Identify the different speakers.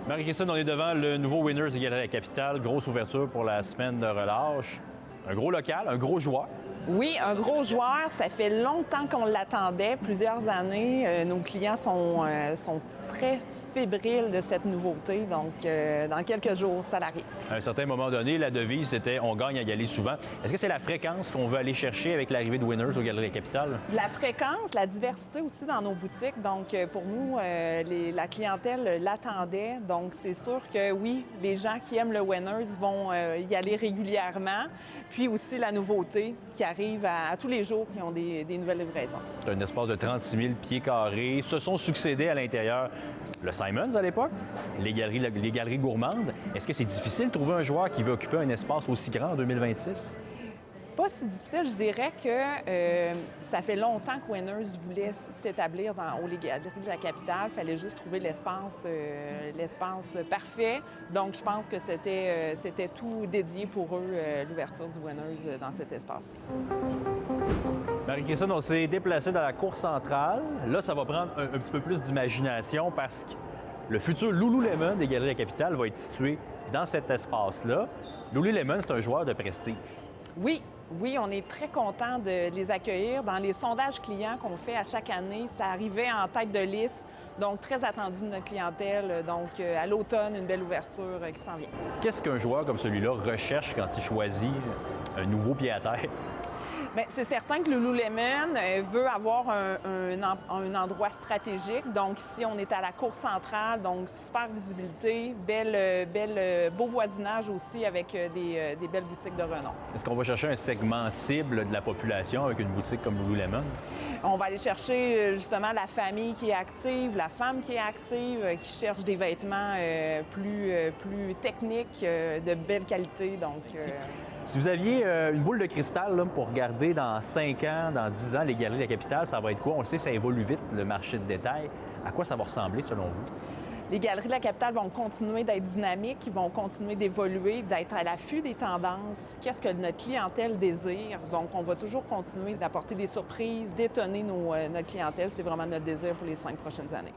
Speaker 1: Marie-Christine, on est devant le nouveau Winners des Galeries La Capitale. Grosse ouverture pour la semaine de relâche. Un gros local, un gros joueur.
Speaker 2: Oui, un gros joueur. Ça fait longtemps qu'on l'attendait, plusieurs années. Nos clients sont très fébriles de cette nouveauté. Donc, dans quelques jours, ça arrive.
Speaker 1: À un certain moment donné, la devise, c'était « on gagne à y aller souvent ». Est-ce que c'est la fréquence qu'on veut aller chercher avec l'arrivée de Winners aux Galeries La Capitale?
Speaker 2: La fréquence, la diversité aussi dans nos boutiques. Donc, pour nous, la clientèle l'attendait. Donc, c'est sûr que oui, les gens qui aiment le Winners vont y aller régulièrement. Puis aussi la nouveauté qui arrive à tous les jours, qui ont des nouvelles livraisons.
Speaker 1: C'est un espace de 36 000 pieds carrés. Se sont succédés à l'intérieur le Simons à l'époque, les galeries gourmandes. Est-ce que c'est difficile de trouver un joueur qui veut occuper un espace aussi grand en 2026?
Speaker 2: Pas si difficile, je dirais que ça fait longtemps que Winners voulait s'établir aux Galeries de la Capitale. Il fallait juste trouver l'espace parfait. Donc, je pense que c'était tout dédié pour eux, l'ouverture du Winners dans cet espace-ci.
Speaker 1: Marie-Christine, on s'est déplacé dans la cour centrale. Là, ça va prendre un petit peu plus d'imagination parce que le futur Lululemon des Galeries de la Capitale va être situé dans cet espace-là. Lululemon, c'est un joueur de prestige.
Speaker 2: Oui, on est très content de les accueillir. Dans les sondages clients qu'on fait à chaque année, ça arrivait en tête de liste. Donc, très attendu de notre clientèle. Donc, à l'automne, une belle ouverture qui s'en vient.
Speaker 1: Qu'est-ce qu'un joueur comme celui-là recherche quand il choisit un nouveau pied à terre?
Speaker 2: Bien, c'est certain que Lululemon veut avoir un endroit stratégique. Donc, ici, on est à la cour centrale, donc super visibilité, beau voisinage aussi avec des belles boutiques de renom.
Speaker 1: Est-ce qu'on va chercher un segment cible de la population avec une boutique comme Lululemon?
Speaker 2: On va aller chercher justement la famille qui est active, la femme qui est active, qui cherche des vêtements plus techniques, de belle qualité. Donc,
Speaker 1: Si vous aviez une boule de cristal là, pour regarder dans 5 ans, dans 10 ans, les Galeries de la Capitale, ça va être quoi? On le sait, ça évolue vite, le marché de détail. À quoi ça va ressembler selon vous?
Speaker 2: Les Galeries de la Capitale vont continuer d'être dynamiques, ils vont continuer d'évoluer, d'être à l'affût des tendances. Qu'est-ce que notre clientèle désire? Donc, on va toujours continuer d'apporter des surprises, d'étonner notre clientèle. C'est vraiment notre désir pour les 5 prochaines années.